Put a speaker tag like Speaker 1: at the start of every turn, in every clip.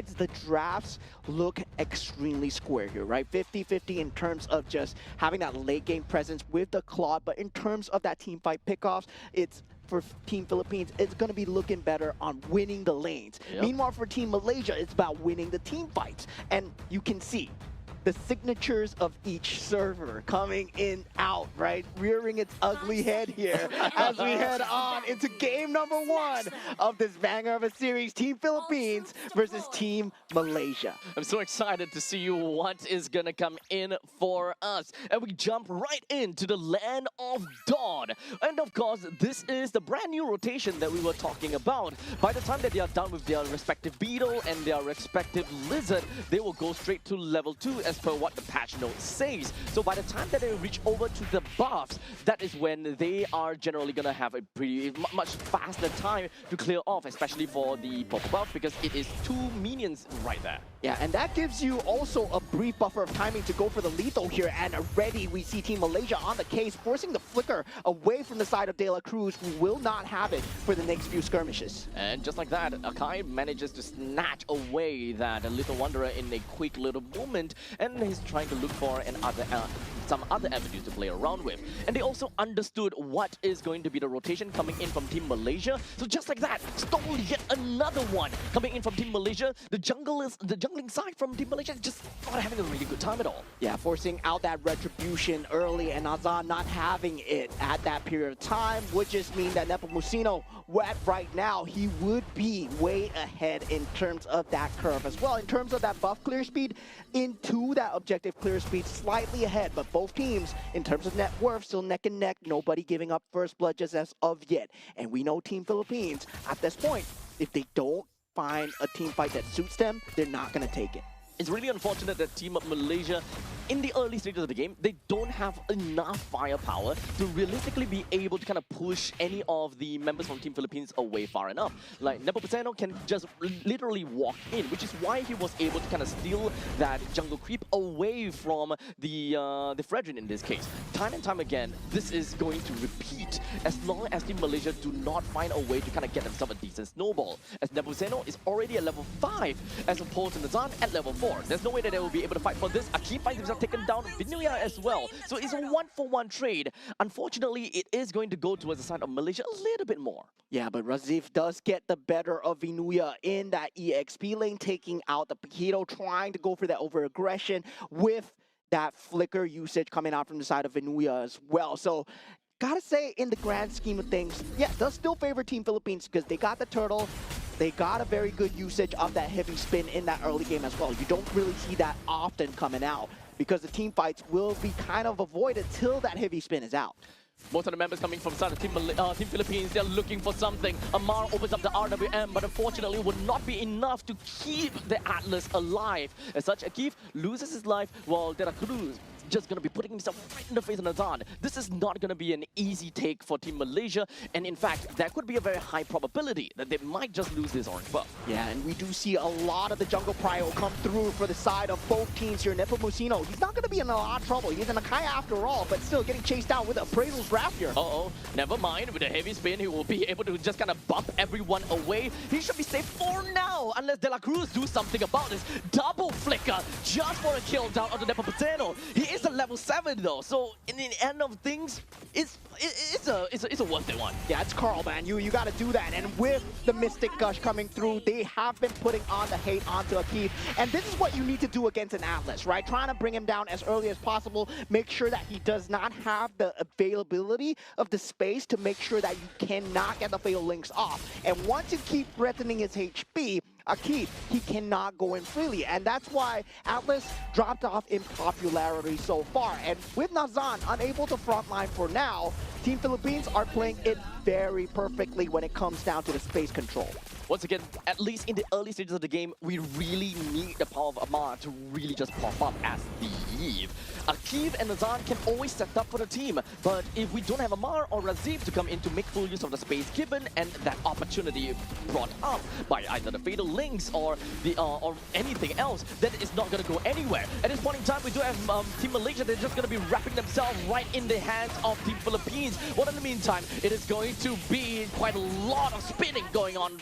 Speaker 1: The drafts look extremely square here, right? 50-50 in terms of just having that late game presence with the Claude, but in terms of that team fight pickoffs, it's for Team Philippines, it's going to be looking better on winning the lanes.
Speaker 2: Yep.
Speaker 1: Meanwhile, for Team Malaysia, it's about winning the team fights. And you can see the signatures of each server coming in out, right? Rearing its ugly head here as we head on into game number 1 of this banger of a series, Team Philippines versus Team Malaysia.
Speaker 2: I'm so excited to see what is gonna come in for us. And we jump right into the land of Dawn. And of course, this is the brand new rotation that we were talking about. By the time that they are done with their respective Beetle and their respective Lizard, they will go straight to level 2 as per what the patch note says. So by the time that they reach over to the buffs, that is when they are generally gonna have a pretty much faster time to clear off, especially for the purple buff, because it is 2 minions right there.
Speaker 1: Yeah, and that gives you also a brief buffer of timing to go for the lethal here, and already we see Team Malaysia on the case, forcing the flicker away from the side of De La Cruz, who will not have it for the next few skirmishes.
Speaker 2: And just like that, Akai manages to snatch away that Little Wanderer in a quick little moment, and he's trying to look for some other avenues to play around with. And they also understood what is going to be the rotation coming in from Team Malaysia. So just like that, stole yet another one coming in from Team Malaysia. The jungling side from Team Malaysia is just not having a really good time at all.
Speaker 1: Yeah, forcing out that retribution early, and Azan not having it at that period of time would just mean that Nepomuceno, right now, he would be way ahead in terms of that curve as well. In terms of that buff clear speed, into that objective clear speed, slightly ahead, but both teams, in terms of net worth, still neck and neck, nobody giving up first blood just as of yet. And we know Team Philippines, at this point, if they don't find a team fight that suits them, they're not going to take it.
Speaker 2: It's really unfortunate that Team Malaysia, in the early stages of the game, they don't have enough firepower to realistically be able to kind of push any of the members from Team Philippines away far enough. Like, Nepomuceno can just literally walk in, which is why he was able to kind of steal that jungle creep away from the Fredrin in this case. Time and time again, this is going to repeat as long as Team Malaysia do not find a way to kind of get themselves a decent snowball. As Nepomuceno is already at level 5, as opposed to Nazan at level 4. There's no way that they will be able to fight for this. Akib finds himself taken down, Vinuya as well. So it's a 1-for-1 trade. Unfortunately, it is going to go towards the side of Malaysia a little bit more.
Speaker 1: Yeah, but Razif does get the better of Vinuya in that EXP lane, taking out the Paquito, trying to go for that over-aggression with that flicker usage coming out from the side of Vinuya as well. So, gotta say, in the grand scheme of things, yeah, does still favor Team Philippines because they got the turtle. They got a very good usage of that heavy spin in that early game as well. You don't really see that often coming out because the team fights will be kind of avoided till that heavy spin is out.
Speaker 2: Most of the members coming from side of Team Philippines, they're looking for something. Amar opens up the RWM, but unfortunately would not be enough to keep the Atlas alive. As such, Akif loses his life while De La Cruz just going to be putting himself right in the face of Nazan. This is not going to be an easy take for Team Malaysia, and in fact, there could be a very high probability that they might just lose this orange buff.
Speaker 1: Yeah, and we do see a lot of the jungle prio come through for the side of both teams here. Nepomuceno, he's not going to be in a lot of trouble. He's an Akai after all, but still getting chased down with Appraisal's Wrath here.
Speaker 2: Uh-oh, never mind. With a heavy spin, he will be able to just kind of bump everyone away. He should be safe for now, unless De La Cruz do something about this. Double flicker just for a kill down onto Nepomuceno. He is a level 7 though, so in the end of things, it's a worth it one.
Speaker 1: Yeah, it's Carl, man. You got to do that. And with the Mystic Gush coming through, they have been putting on the hate onto Akif. And this is what you need to do against an Atlas, right? Trying to bring him down as early as possible. Make sure that he does not have the availability of the space to make sure that you cannot get the Fatal Links off. And once you keep threatening his HP, Akif, he cannot go in freely, and that's why Atlas dropped off in popularity so far. And with Nazan unable to frontline for now, Team Philippines are playing it very perfectly when it comes down to the space control.
Speaker 2: Once again, at least in the early stages of the game, we really need the power of Amar to really just pop up as the Eve. Akif and Nazan can always set up for the team, but if we don't have Amar or Razif to come in to make full use of the space given and that opportunity brought up by either the Fatal Links or the or anything else, then it's not going to go anywhere. At this point in time, we do have Team Malaysia. They're just going to be wrapping themselves right in the hands of Team Philippines. Philippines. Well, in the meantime, it is going to be quite a lot of spinning going on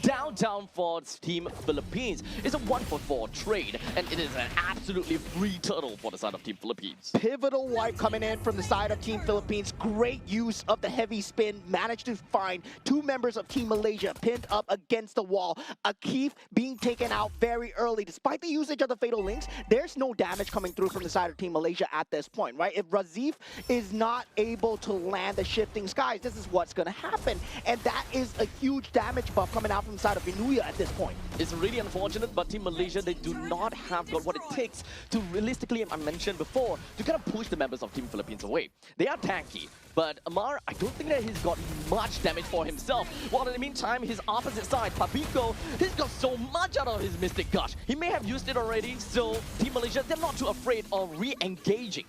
Speaker 2: downtown for Team Philippines. It's a 1-for-4 trade, and it is an absolutely free turtle for the side of Team Philippines.
Speaker 1: Pivotal wipe coming in from the side of Team Philippines. Great use of the heavy spin. Managed to find two members of Team Malaysia pinned up against the wall. Akeef being taken out very early. Despite the usage of the Fatal Links, there's no damage coming through from the side of Team Malaysia at this point, right? If Razif is not able to land the Shifting Skies, this is what's going to happen. And that is a huge damage buff coming out from the side of Vinuya at this point.
Speaker 2: It's really unfortunate, but Team Malaysia, they do not have got what it takes to realistically, I mentioned before, to kind of push the members of Team Philippines away. They are tanky, but Amar, I don't think that he's got much damage for himself. While in the meantime, his opposite side, Papiko, he's got so much out of his Mystic Gush. He may have used it already, so Team Malaysia, they're not too afraid of re-engaging.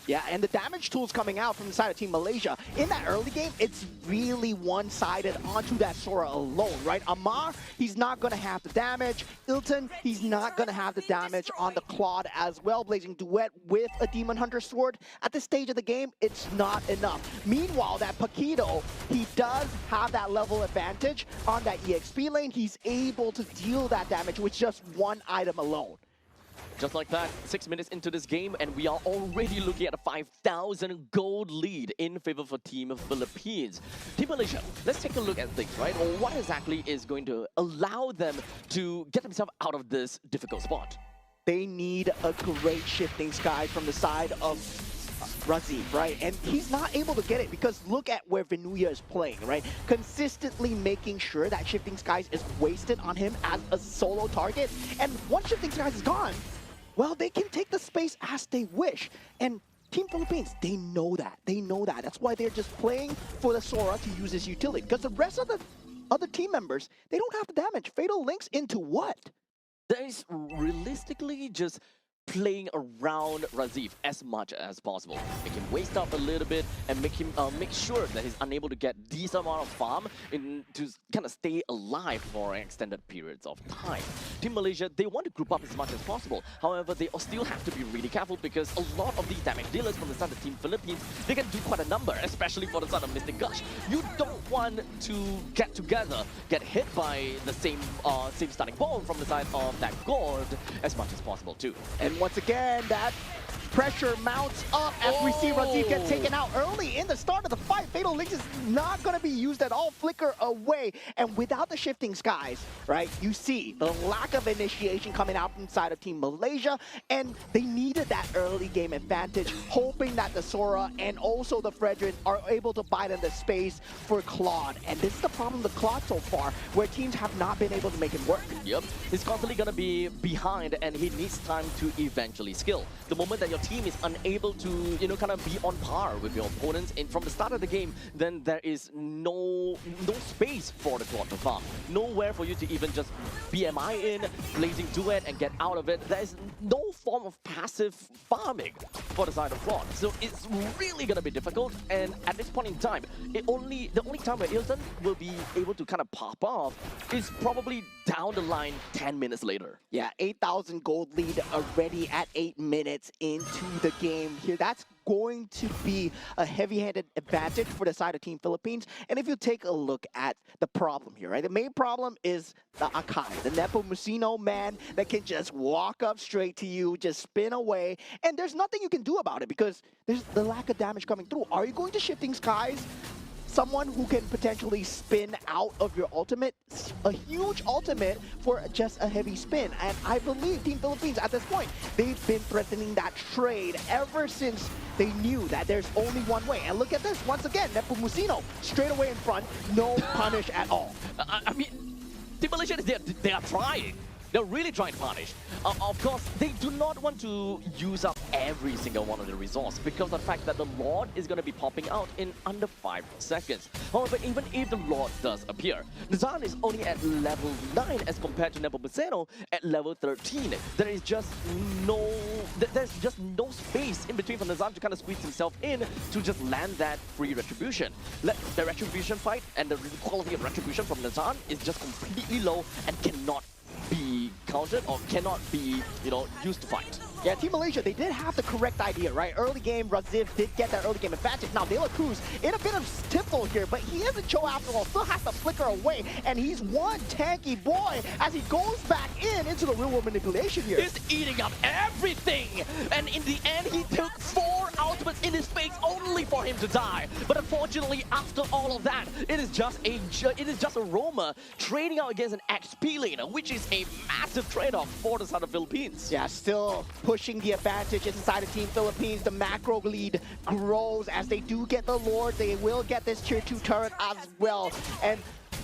Speaker 1: Yeah, and the damage tools coming out from the side of Team Malaysia. In that early game, it's really one-sided onto that Sora alone, right? Amar, he's not going to have the damage. Ilton, he's not going to have the damage on the Claude as well. Blazing Duet with a Demon Hunter Sword. At this stage of the game, it's not enough. Meanwhile, that Paquito, he does have that level advantage on that EXP lane. He's able to deal that damage with just one item alone.
Speaker 2: Just like that, 6 minutes into this game, and we are already looking at a 5,000 gold lead in favor for Team Philippines. Team Malaysia, let's take a look at things, right? Or what exactly is going to allow them to get themselves out of this difficult spot?
Speaker 1: They need a great Shifting Sky from the side of Razif, right? And he's not able to get it because look at where Vinuya is playing, right? Consistently making sure that Shifting Skies is wasted on him as a solo target. And once Shifting Skies is gone, well, they can take the space as they wish. And Team Philippines, they know that. They know that. That's why they're just playing for the Sora to use his utility. Because the rest of the other team members, they don't have the damage. Fatal Links into what?
Speaker 2: There is realistically just playing around Razif as much as possible. Make him waste up a little bit and make him make sure that he's unable to get decent amount of farm to kind of stay alive for extended periods of time. Team Malaysia, they want to group up as much as possible. However, they still have to be really careful because a lot of these damage dealers from the side of Team Philippines, they can do quite a number, especially for the side of Mystic Gush. You don't want to get together, get hit by the same starting ball from the side of that gourd as much as possible too.
Speaker 1: And once again, that pressure mounts up as we see Razif get taken out early in the start of the fight. Fatal Links is not going to be used at all. Flicker away. And without the Shifting Skies, right, you see the lack of initiation coming out from the side of Team Malaysia. And they needed that early game advantage, hoping that the Sora and also the Fredrin are able to buy them the space for Claude. And this is the problem with Claude so far, where teams have not been able to make it work.
Speaker 2: Yep, he's constantly going to be behind and he needs time to eventually skill. The moment that your team is unable to, you know, kind of be on par with your opponents from the start of the game, then there is no space for the Claude to farm. Nowhere for you to even just BMI in, Blazing Duet and get out of it. There is no form of passive farming for the side of Claude. So it's really going to be difficult, and at this point in time, the only time where Ilton will be able to kind of pop off is probably down the line 10 minutes later.
Speaker 1: Yeah, 8,000 gold lead already at 8 minutes into the game here. That's going to be a heavy-handed advantage for the side of Team Philippines. And if you take a look at the problem here, right? The main problem is the Akai, the Nepomuceno man that can just walk up straight to you, just spin away, and there's nothing you can do about it because there's the lack of damage coming through. Are you going to Shifting Skies? Someone who can potentially spin out of your ultimate, a huge ultimate for just a heavy spin. And I believe Team Philippines at this point, they've been threatening that trade ever since they knew that there's only one way. And look at this, once again, Nepomuceno straight away in front, no punish at all.
Speaker 2: I mean, Team Malaysia, they are trying. They're really trying to punish. Of course, they do not want to use up every single one of the resource because of the fact that the Lord is going to be popping out in under 5 seconds. However, even if the Lord does appear, Nazan is only at level 9 as compared to Nepomuceno at level 13. There's just no space in between for Nazan to kind of squeeze himself in to just land that free retribution. The retribution fight and the quality of retribution from Nazan is just completely low and cannot be countered or cannot be, you know, used to fight.
Speaker 1: Yeah, Team Malaysia, they did have the correct idea, right? Early game, Raziv did get that early game advantage. Now, De La Cruz in a bit of stifle here, but he isn't Joe after all. Still has to flicker away, and he's one tanky boy as he goes back into the real-world manipulation here.
Speaker 2: He's eating up everything, and in the end, he took 4 ultimates in his face only for him to die. But unfortunately, after all of that, it is just a Roma trading out against an XP laner, which is a massive trade-off for the Southern Philippines.
Speaker 1: Yeah, still pushing the advantage inside of Team Philippines. The macro lead grows as they do get the Lord. They will get this tier 2 turret as well. And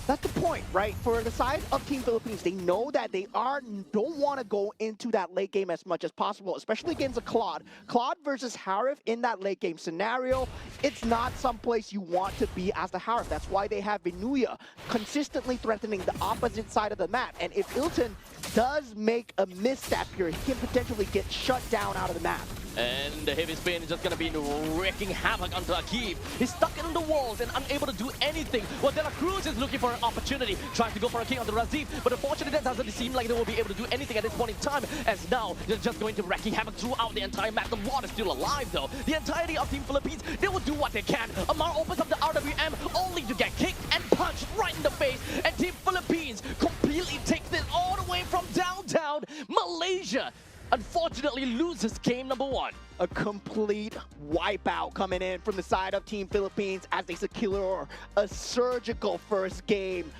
Speaker 1: that's the point, right? For the side of Team Philippines, they know that they don't want to go into that late game as much as possible, especially against a Claude. Claude versus Harif in that late game scenario, it's not someplace you want to be as the Harif. That's why they have Vinuya consistently threatening the opposite side of the map. And if Ilton does make a misstep here, he can potentially get shut down out of the map.
Speaker 2: And the heavy spin is just going to be wreaking havoc onto Akib. He's stuck in the walls and unable to do anything. While De La Cruz is looking for an opportunity, trying to go for a king onto Raziv. But unfortunately, that doesn't seem like they will be able to do anything at this point in time, as now they're just going to wreaking havoc throughout the entire map. The Lord is still alive, though. The entirety of Team Philippines, they will do what they can. Amar opens up the RWM only to get kicked and punched right in the face. And Team Philippines completely takes this all the way from downtown Malaysia. Unfortunately loses game number 1.
Speaker 1: A complete wipeout coming in from the side of Team Philippines as they secure a surgical first game